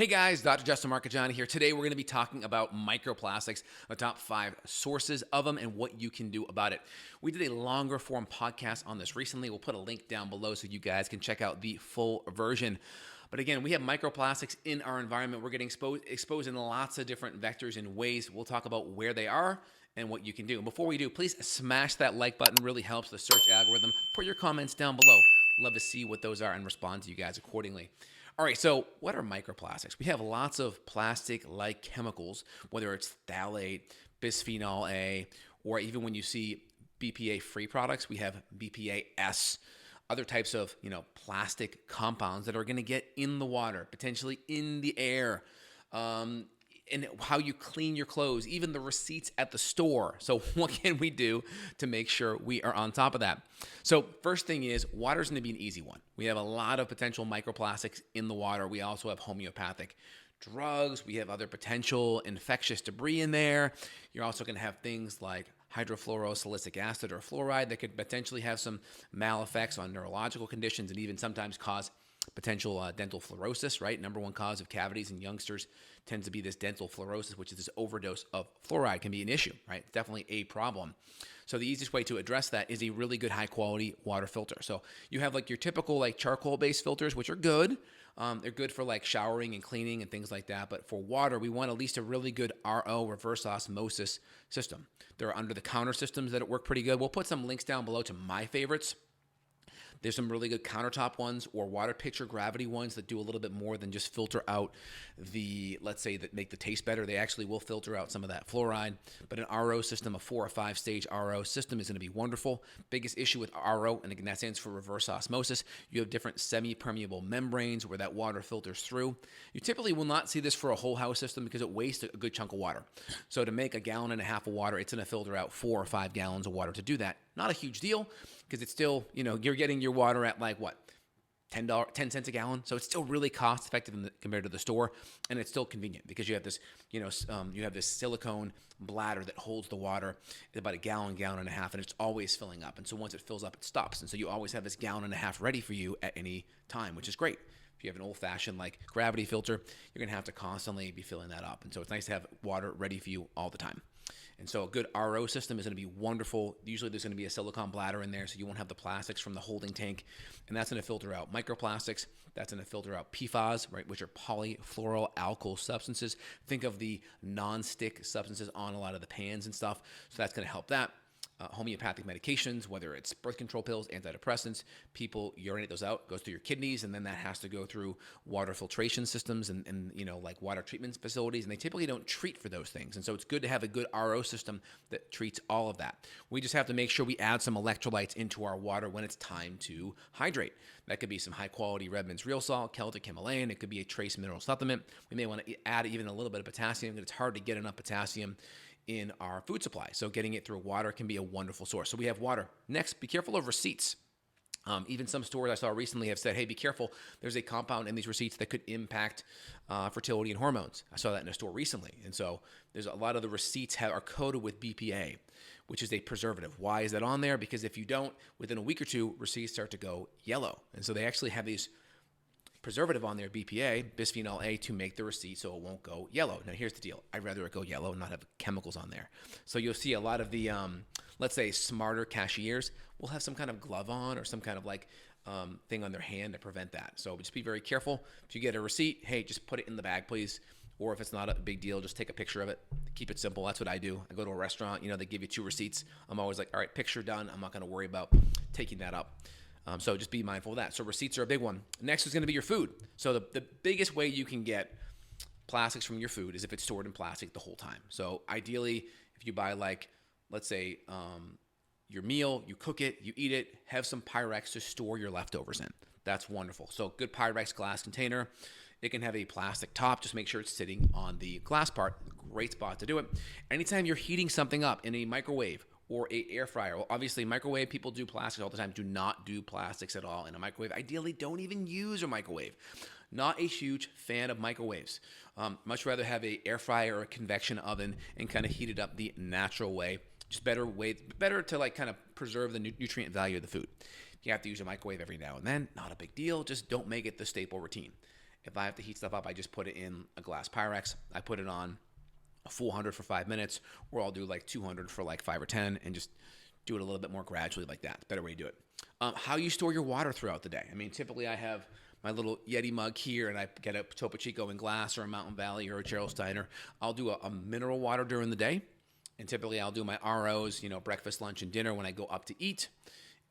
Hey guys, Dr. Justin Marchegiani here. Today we're going to be talking about microplastics, the top 5 sources of them and what you can do about it. We did a longer form podcast on this recently. We'll put a link down below so you guys can check out the full version. But again, we have microplastics in our environment. We're getting exposed in lots of different vectors and ways. We'll talk about where they are and what you can do. And before we do, please smash that like button. It really helps the search algorithm. Put your comments down below. Love to see what those are and respond to you guys accordingly. All right, so what are microplastics? We have lots of plastic-like chemicals, whether it's phthalate, bisphenol A, or even when you see BPA-free products, we have BPA-S, other types of plastic compounds that are going to get in the water, potentially in the air, and how you clean your clothes, even the receipts at the store. So what can we do to make sure we are on top of that? So first thing is, water's going to be an easy one. We have a lot of potential microplastics in the water. We also have homeopathic drugs. We have other potential infectious debris in there. You're also going to have things like hydrofluorosilicic acid or fluoride that could potentially have some maleffects on neurological conditions and even sometimes cause potential dental fluorosis, right? Number one cause of cavities in youngsters tends to be this dental fluorosis, which is this overdose of fluoride can be an issue, right? Definitely a problem. So the easiest way to address that is a really good high quality water filter. So you have like your typical like charcoal based filters, which are good. They're good for like showering and cleaning and things like that. But for water, we want at least a really good RO, reverse osmosis system. There are under the counter systems that work pretty good. We'll put some links down below to my favorites. There's some really good countertop ones or water picture gravity ones that do a little bit more than just filter out the, let's say, that make the taste better. They actually will filter out some of that fluoride. But an RO system, a 4 or 5 stage RO system is going to be wonderful. Biggest issue with RO, and again, that stands for reverse osmosis. You have different semi-permeable membranes where that water filters through. You typically will not see this for a whole house system because it wastes a good chunk of water. So to make a gallon and a half of water, it's going to filter out 4 or 5 gallons of water to do that. Not a huge deal because it's still, you're getting your water at like what? $10, 10 cents a gallon. So it's still really cost effective compared to the store. And it's still convenient because you have this, you have this silicone bladder that holds the water at about a gallon, gallon and a half, and it's always filling up. And so once it fills up, it stops. And so you always have this gallon and a half ready for you at any time, which is great. If you have an old-fashioned like gravity filter, you're going to have to constantly be filling that up. And so it's nice to have water ready for you all the time. And so a good RO system is going to be wonderful. Usually there's going to be a silicone bladder in there so you won't have the plastics from the holding tank. And that's going to filter out microplastics. That's going to filter out PFAS, right, which are polyfluoroalkyl substances. Think of the non-stick substances on a lot of the pans and stuff. So that's going to help that. Homeopathic medications, whether it's birth control pills, antidepressants, people urinate those out, goes through your kidneys, and then that has to go through water filtration systems and like water treatment facilities, and they typically don't treat for those things. And so it's good to have a good RO system that treats all of that. We just have to make sure we add some electrolytes into our water when it's time to hydrate. That could be some high-quality Redmond's Real Salt, Celtic Himalayan. It could be a trace mineral supplement. We may want to add even a little bit of potassium because it's hard to get enough potassium in our food supply. So getting it through water can be a wonderful source. So we have water. Next, be careful of receipts. Even some stores I saw recently have said, hey, be careful. There's a compound in these receipts that could impact fertility and hormones. I saw that in a store recently. And so there's a lot of the receipts are coated with BPA, which is a preservative. Why is that on there? Because if you don't, within a week or two, receipts start to go yellow. And so they actually have these preservative on their BPA, bisphenol A, to make the receipt so it won't go yellow. Now, here's the deal. I'd rather it go yellow and not have chemicals on there. So you'll see a lot of the, let's say, smarter cashiers will have some kind of glove on or some kind of like thing on their hand to prevent that. So just be very careful. If you get a receipt, hey, just put it in the bag, please. Or if it's not a big deal, just take a picture of it. Keep it simple. That's what I do. I go to a restaurant, they give you 2 receipts. I'm always like, all right, picture done. I'm not going to worry about taking that up. So just be mindful of that. So receipts are a big one. Next is going to be your food. So the biggest way you can get plastics from your food is if it's stored in plastic the whole time. So ideally, if you buy like, let's say, your meal, you cook it, you eat it, have some Pyrex to store your leftovers in. That's wonderful. So good Pyrex glass container. It can have a plastic top. Just make sure it's sitting on the glass part. Great spot to do it. Anytime you're heating something up in a microwave or a air fryer. Well, obviously, microwave, people do plastics all the time. Do not do plastics at all in a microwave. Ideally, don't even use a microwave. Not a huge fan of microwaves. Much rather have a air fryer or a convection oven and kind of heat it up the natural way. Just better to like kind of preserve the nutrient value of the food. You have to use a microwave every now and then. Not a big deal. Just don't make it the staple routine. If I have to heat stuff up, I just put it in a glass Pyrex. I put it on 400 for 5 minutes, or I'll do like 200 for like 5 or 10 and just do it a little bit more gradually like that. It's a better way to do it. How you store your water throughout the day. I mean, typically I have my little Yeti mug here, and I get a Topo Chico in glass or a Mountain Valley or a Gerald Steiner. I'll do a mineral water during the day, and typically I'll do my ROs, breakfast, lunch, and dinner when I go up to eat.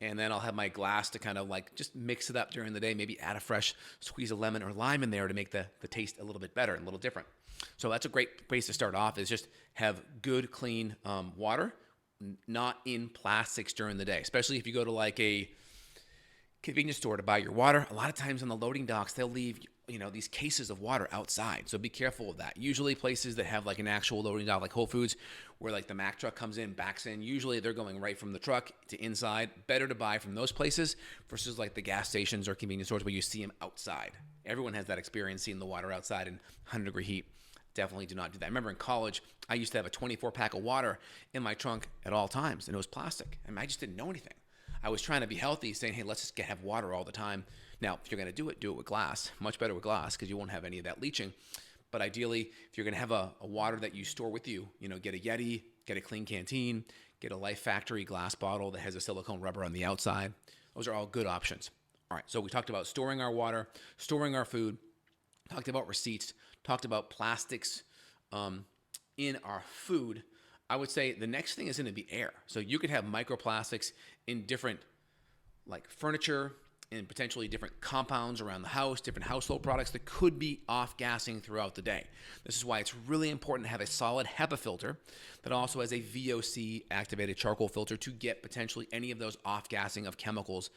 And then I'll have my glass to kind of like just mix it up during the day, maybe add a fresh squeeze of lemon or lime in there to make the taste a little bit better and a little different. So that's a great place to start off, is just have good, clean water, not in plastics during the day, especially if you go to like a convenience store to buy your water. A lot of times on the loading docks, they'll leave these cases of water outside. So be careful of that. Usually places that have like an actual loading dock, like Whole Foods, where like the Mack truck comes in, backs in, usually they're going right from the truck to inside. Better to buy from those places versus like the gas stations or convenience stores where you see them outside. Everyone has that experience seeing the water outside in 100-degree heat. Definitely do not do that. I remember in college, I used to have a 24-pack of water in my trunk at all times, and it was plastic. I mean, I just didn't know anything. I was trying to be healthy, saying, hey, let's just have water all the time. Now, if you're going to do it with glass. Much better with glass because you won't have any of that leaching. But ideally, if you're going to have a water that you store with you, get a Yeti, get a clean canteen, get a Life Factory glass bottle that has a silicone rubber on the outside. Those are all good options. All right, so we talked about storing our water, storing our food, talked about receipts, talked about plastics in our food. I would say the next thing is going to be air. So you could have microplastics in different like furniture and potentially different compounds around the house, different household products that could be off-gassing throughout the day. This is why it's really important to have a solid HEPA filter that also has a VOC activated charcoal filter to get potentially any of those off-gassing of chemicals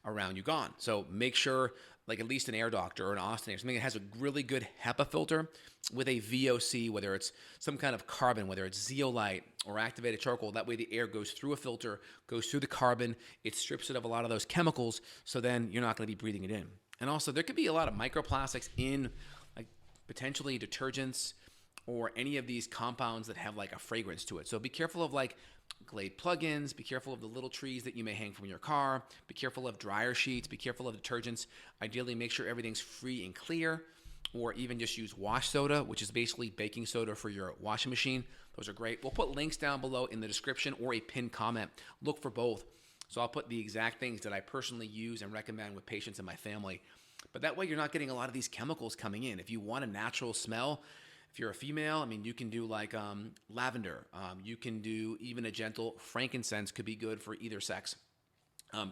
around you gone. So make sure, like at least an Air Doctor or an Austin or something that has a really good HEPA filter with a VOC, whether it's some kind of carbon, whether it's zeolite or activated charcoal. That way the air goes through a filter, goes through the carbon, it strips it of a lot of those chemicals, so then you're not going to be breathing it in. And also there could be a lot of microplastics in like potentially detergents or any of these compounds that have like a fragrance to it. So be careful of like Glade plugins, be careful of the little trees that you may hang from your car, be careful of dryer sheets, be careful of detergents. Ideally, make sure everything's free and clear, or even just use wash soda, which is basically baking soda for your washing machine. Those are great. We'll put links down below in the description or a pinned comment. Look for both. So I'll put the exact things that I personally use and recommend with patients in my family. But that way you're not getting a lot of these chemicals coming in. If you want a natural smell, if you're a female, I mean, you can do like lavender. You can do even a gentle frankincense, could be good for either sex.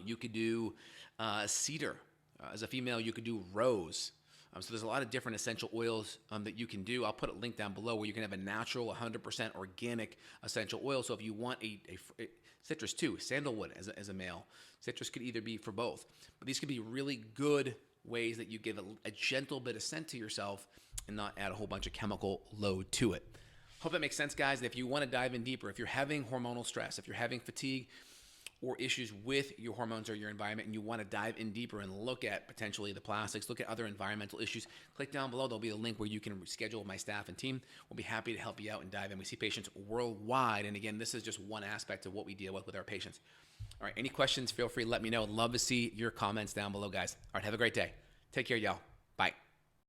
You could do cedar. As a female, you could do rose. So there's a lot of different essential oils that you can do. I'll put a link down below where you can have a natural, 100% organic essential oil. So if you want a citrus too, sandalwood as a male, citrus could either be for both. But these could be really good ways that you give a gentle bit of scent to yourself and not add a whole bunch of chemical load to it. Hope that makes sense, guys. If you want to dive in deeper, if you're having hormonal stress, if you're having fatigue or issues with your hormones or your environment, and you want to dive in deeper and look at potentially the plastics, look at other environmental issues, click down below. There'll be a link where you can schedule my staff and team. We'll be happy to help you out and dive in. We see patients worldwide. And again, this is just one aspect of what we deal with our patients. All right, any questions, feel free to let me know. I'd love to see your comments down below, guys. All right, have a great day. Take care, y'all.